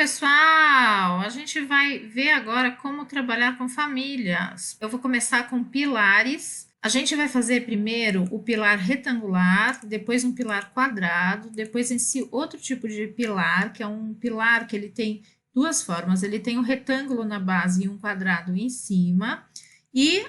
pessoal! A gente vai ver agora como trabalhar com famílias. Eu vou começar com pilares. A gente vai fazer primeiro o pilar retangular, depois um pilar quadrado, depois esse outro tipo de pilar, que é um pilar que ele tem duas formas. Ele tem um retângulo na base e um quadrado em cima. E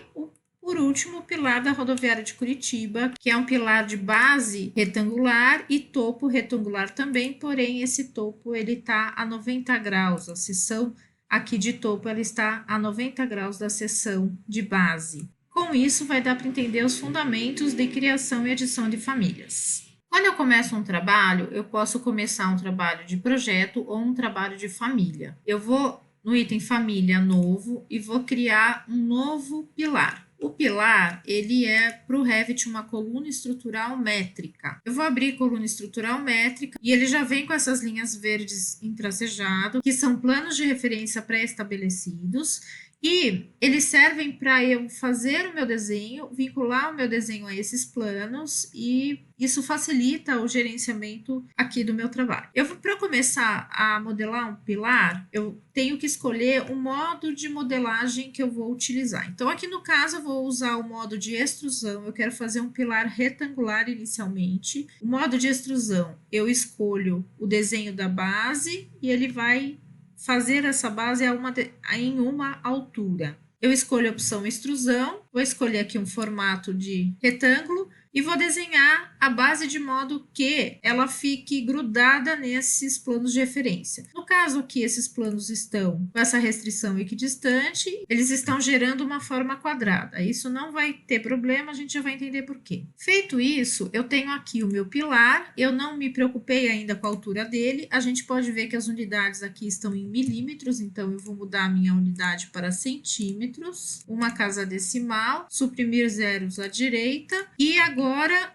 por último, o pilar da rodoviária de Curitiba, que é um pilar de base retangular e topo retangular também, porém esse topo ele está a 90 graus, a seção aqui de topo ela está a 90 graus da seção de base. Com isso, vai dar para entender os fundamentos de criação e edição de famílias. Quando eu começo um trabalho, eu posso começar um trabalho de projeto ou um trabalho de família. Eu vou no item família novo e vou criar um novo pilar. O pilar, ele é para o Revit uma coluna estrutural métrica. Eu vou abrir coluna estrutural métrica e ele já vem com essas linhas verdes em tracejado, que são planos de referência pré-estabelecidos, e eles servem para eu fazer o meu desenho, vincular o meu desenho a esses planos, e isso facilita o gerenciamento aqui do meu trabalho. Para começar a modelar um pilar, eu tenho que escolher o modo de modelagem que eu vou utilizar. Então, aqui no caso, eu vou usar o modo de extrusão. Eu quero fazer um pilar retangular inicialmente. O modo de extrusão, eu escolho o desenho da base e ele vai fazer essa base em uma altura. Eu escolho a opção extrusão, vou escolher aqui um formato de retângulo e vou desenhar a base de modo que ela fique grudada nesses planos de referência. No caso aqui, esses planos estão com essa restrição equidistante, eles estão gerando uma forma quadrada. Isso não vai ter problema, a gente já vai entender por quê. Feito isso, eu tenho aqui o meu pilar, eu não me preocupei ainda com a altura dele, a gente pode ver que as unidades aqui estão em milímetros, então eu vou mudar a minha unidade para centímetros, uma casa decimal, suprimir zeros à direita, e agora,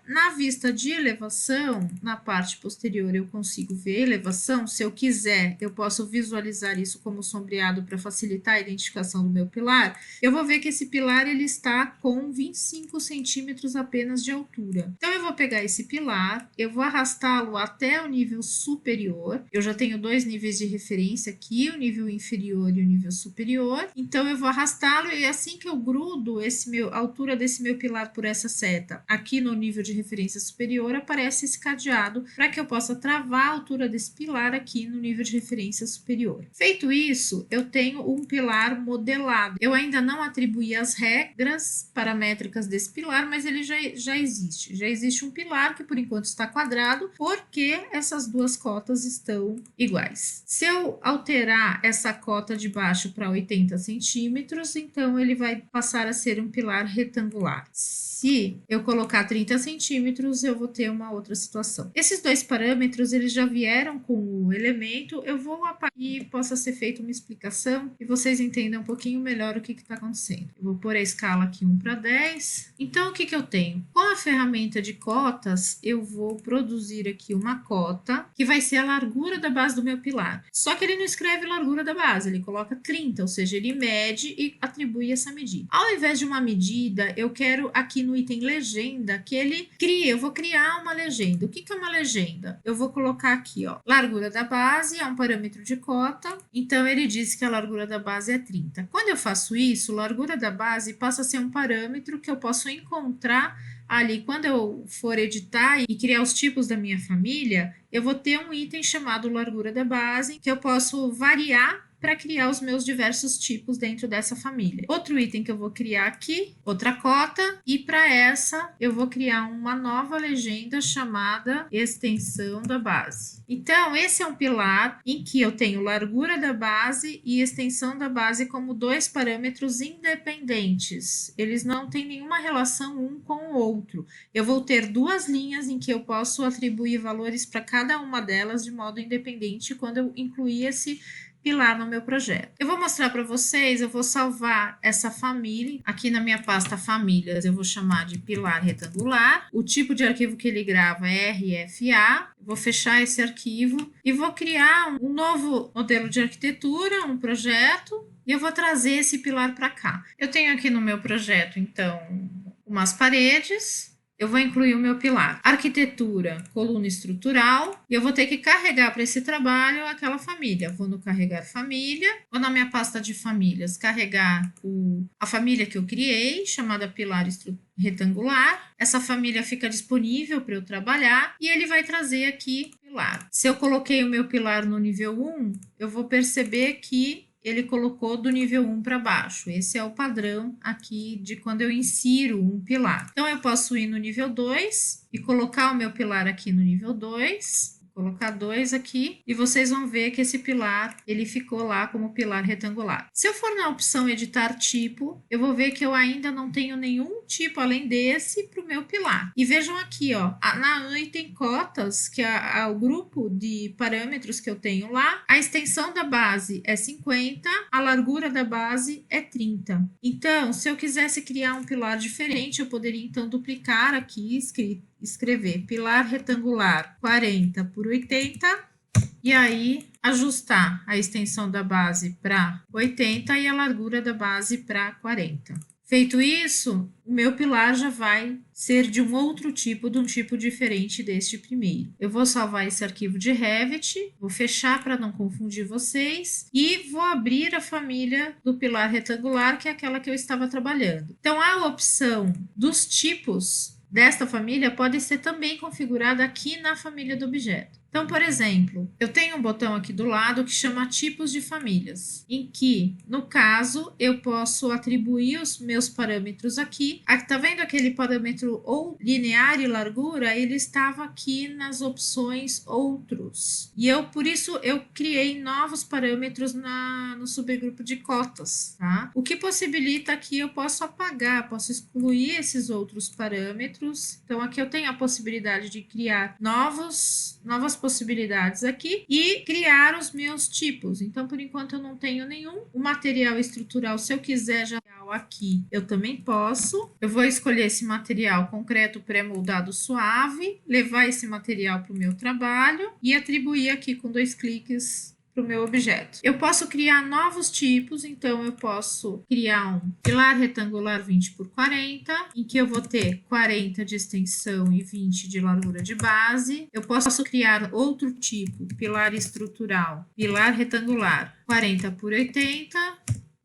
na vista de elevação, na parte posterior eu consigo ver a elevação. Se eu quiser, eu posso visualizar isso como sombreado para facilitar a identificação do meu pilar. Eu vou ver que esse pilar ele está com 25 centímetros apenas de altura. Então, eu vou pegar esse pilar, eu vou arrastá-lo até o nível superior. Eu já tenho dois níveis de referência aqui, o nível inferior e o nível superior. Então, eu vou arrastá-lo e assim que eu grudo a altura desse meu pilar por essa seta, aqui no nível de referência superior, aparece esse cadeado para que eu possa travar a altura desse pilar aqui no nível de referência superior. Feito isso, eu tenho um pilar modelado. Eu ainda não atribuí as regras paramétricas desse pilar, mas ele já existe. Já existe um pilar que por enquanto está quadrado, porque essas duas cotas estão iguais. Se eu alterar essa cota de baixo para 80 centímetros, então ele vai passar a ser um pilar retangular. Se eu colocar 30 centímetros, eu vou ter uma outra situação. Esses dois parâmetros, eles já vieram com o elemento. Eu vou apagar e possa ser feita uma explicação e vocês entendam um pouquinho melhor o que está acontecendo. Eu vou pôr a escala aqui 1 para 10. Então, o que eu tenho? Com a ferramenta de cotas, eu vou produzir aqui uma cota, que vai ser a largura da base do meu pilar. Só que ele não escreve largura da base, ele coloca 30, ou seja, ele mede e atribui essa medida. Ao invés de uma medida, eu quero aqui no item legenda que ele crie, eu vou criar uma legenda. O que é uma legenda? Eu vou colocar aqui, ó, largura da base é um parâmetro de cota, então ele diz que a largura da base é 30. Quando eu faço isso, largura da base passa a ser um parâmetro que eu posso encontrar ali. Quando eu for editar e criar os tipos da minha família, eu vou ter um item chamado largura da base, que eu posso variar para criar os meus diversos tipos dentro dessa família. Outro item que eu vou criar aqui, outra cota, e para essa eu vou criar uma nova legenda chamada extensão da base. Então, esse é um pilar em que eu tenho largura da base e extensão da base como dois parâmetros independentes. Eles não têm nenhuma relação um com o outro. Eu vou ter duas linhas em que eu posso atribuir valores para cada uma delas de modo independente quando eu incluir esse pilar no meu projeto. Eu vou mostrar para vocês, eu vou salvar essa família, aqui na minha pasta famílias eu vou chamar de pilar retangular, o tipo de arquivo que ele grava é RFA, vou fechar esse arquivo e vou criar um novo modelo de arquitetura, um projeto, e eu vou trazer esse pilar para cá. Eu tenho aqui no meu projeto, então, umas paredes, eu vou incluir o meu pilar. Arquitetura, coluna estrutural, e eu vou ter que carregar para esse trabalho aquela família. Vou no carregar família, vou na minha pasta de famílias, carregar a família que eu criei, chamada pilar retangular. Essa família fica disponível para eu trabalhar e ele vai trazer aqui pilar. Se eu coloquei o meu pilar no nível 1, eu vou perceber que ele colocou do nível 1 para baixo. Esse é o padrão aqui de quando eu insiro um pilar. Então, eu posso ir no nível 2 e colocar o meu pilar aqui no nível 2. Colocar 2 aqui e vocês vão ver que esse pilar, ele ficou lá como pilar retangular. Se eu for na opção editar tipo, eu vou ver que eu ainda não tenho nenhum tipo além desse para o meu pilar. E vejam aqui, ó, na ANI tem cotas, que é o grupo de parâmetros que eu tenho lá. A extensão da base é 50, a largura da base é 30. Então, se eu quisesse criar um pilar diferente, eu poderia então duplicar aqui, escrever pilar retangular 40 por 80 e aí ajustar a extensão da base para 80 e a largura da base para 40. Feito isso, o meu pilar já vai ser de um outro tipo, de um tipo diferente deste primeiro. Eu vou salvar esse arquivo de Revit, vou fechar para não confundir vocês e vou abrir a família do pilar retangular, que é aquela que eu estava trabalhando. Então, a opção dos tipos desta família pode ser também configurada aqui na família do objeto. Então, por exemplo, eu tenho um botão aqui do lado que chama tipos de famílias, em que, no caso, eu posso atribuir os meus parâmetros aqui. Tá vendo aquele parâmetro ou linear e largura? Ele estava aqui nas opções outros. E por isso, eu criei novos parâmetros no subgrupo de cotas, tá? O que possibilita aqui, eu posso apagar, posso excluir esses outros parâmetros. Então, aqui eu tenho a possibilidade de criar novas possibilidades aqui e criar os meus tipos. Então, por enquanto, eu não tenho nenhum. O material estrutural, se eu quiser já aqui, eu também posso. Eu vou escolher esse material concreto pré-moldado suave, levar esse material para o meu trabalho e atribuir aqui com 2 cliques para o meu objeto. Eu posso criar novos tipos, então eu posso criar um pilar retangular 20 por 40, em que eu vou ter 40 de extensão e 20 de largura de base. Eu posso criar outro tipo, pilar estrutural, pilar retangular 40 por 80,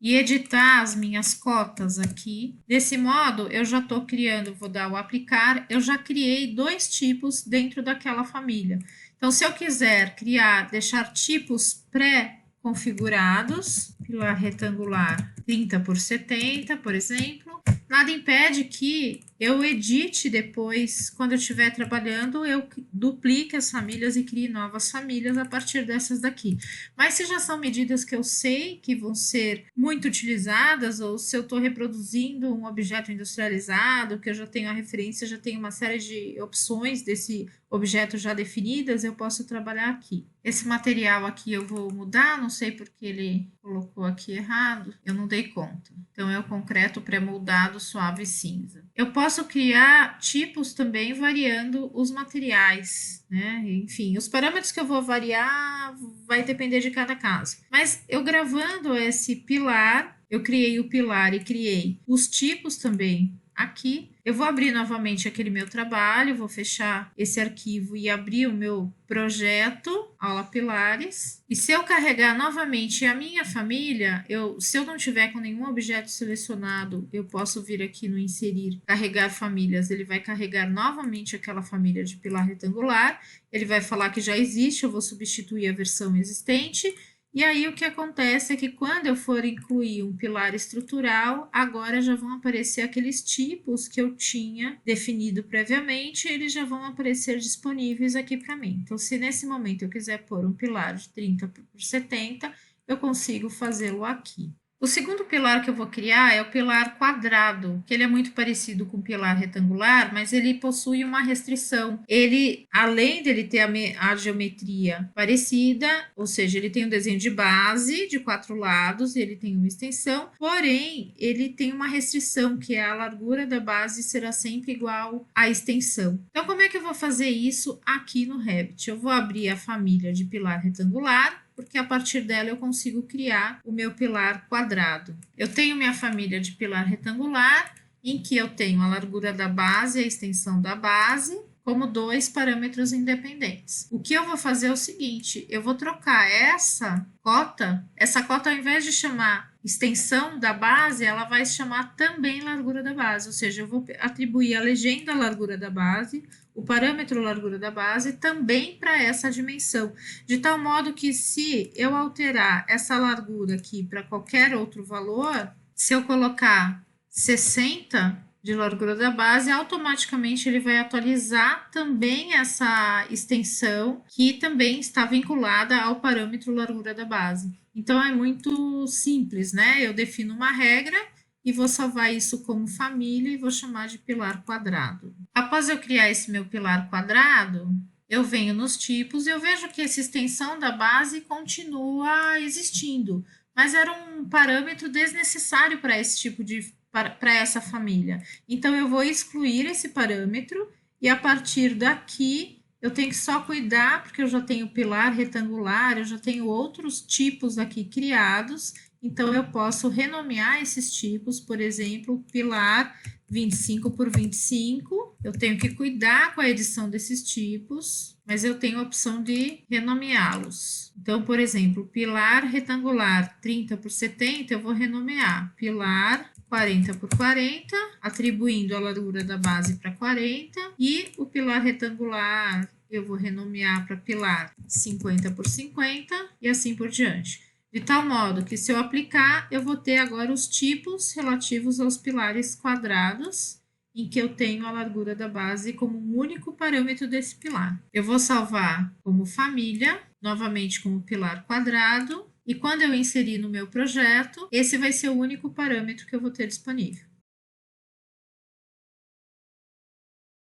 e editar as minhas cotas aqui. Desse modo, eu já estou criando, vou dar o aplicar, eu já criei 2 tipos dentro daquela família. Então, se eu quiser deixar tipos pré-configurados, pilar retangular 30 por 70, por exemplo, nada impede que eu edite depois, quando eu estiver trabalhando, eu duplique as famílias e crie novas famílias a partir dessas daqui. Mas se já são medidas que eu sei que vão ser muito utilizadas, ou se eu estou reproduzindo um objeto industrializado, que eu já tenho a referência, já tenho uma série de opções desse objeto já definidas, eu posso trabalhar aqui. Esse material aqui eu vou mudar, não sei porque ele colocou aqui errado, eu não dei conta. Então, é o concreto pré-moldado suave cinza. Eu posso criar tipos também variando os materiais, né? Enfim, os parâmetros que eu vou variar vai depender de cada caso. Mas eu gravando esse pilar, eu criei o pilar e criei os tipos também aqui. Eu vou abrir novamente aquele meu trabalho, vou fechar esse arquivo e abrir o meu projeto, aula pilares. E se eu carregar novamente a minha família, se eu não tiver com nenhum objeto selecionado, eu posso vir aqui no inserir, carregar famílias, ele vai carregar novamente aquela família de pilar retangular, ele vai falar que já existe, eu vou substituir a versão existente. E aí, o que acontece é que quando eu for incluir um pilar estrutural, agora já vão aparecer aqueles tipos que eu tinha definido previamente, eles já vão aparecer disponíveis aqui para mim. Então, se nesse momento eu quiser pôr um pilar de 30 por 70, eu consigo fazê-lo aqui. O segundo pilar que eu vou criar é o pilar quadrado, que ele é muito parecido com o pilar retangular, mas ele possui uma restrição. Ele, além dele ter a geometria parecida, ou seja, ele tem um desenho de base de 4 lados, ele tem uma extensão, porém, ele tem uma restrição, que é a largura da base será sempre igual à extensão. Então, como é que eu vou fazer isso aqui no Revit? Eu vou abrir a família de pilar retangular, porque a partir dela eu consigo criar o meu pilar quadrado. Eu tenho minha família de pilar retangular em que eu tenho a largura da base e a extensão da base como dois parâmetros independentes. O que eu vou fazer é o seguinte, eu vou trocar essa cota ao invés de chamar extensão da base, ela vai se chamar também largura da base, ou seja, eu vou atribuir a legenda largura da base, o parâmetro largura da base também para essa dimensão, de tal modo que se eu alterar essa largura aqui para qualquer outro valor, se eu colocar 60 de largura da base, automaticamente ele vai atualizar também essa extensão que também está vinculada ao parâmetro largura da base. Então, é muito simples, né? Eu defino uma regra e vou salvar isso como família e vou chamar de pilar quadrado. Após eu criar esse meu pilar quadrado, eu venho nos tipos e eu vejo que essa extensão da base continua existindo, mas era um parâmetro desnecessário para esse tipo de para essa família. Então, eu vou excluir esse parâmetro e a partir daqui eu tenho que só cuidar, porque eu já tenho pilar retangular, eu já tenho outros tipos aqui criados, então eu posso renomear esses tipos, por exemplo, pilar 25 por 25, eu tenho que cuidar com a edição desses tipos, mas eu tenho a opção de renomeá-los. Então, por exemplo, pilar retangular 30 por 70, eu vou renomear pilar 40 por 40, atribuindo a largura da base para 40, e o pilar retangular eu vou renomear para pilar 50 por 50 e assim por diante. De tal modo que se eu aplicar, eu vou ter agora os tipos relativos aos pilares quadrados, em que eu tenho a largura da base como um único parâmetro desse pilar. Eu vou salvar como família, novamente como pilar quadrado, e quando eu inserir no meu projeto, esse vai ser o único parâmetro que eu vou ter disponível.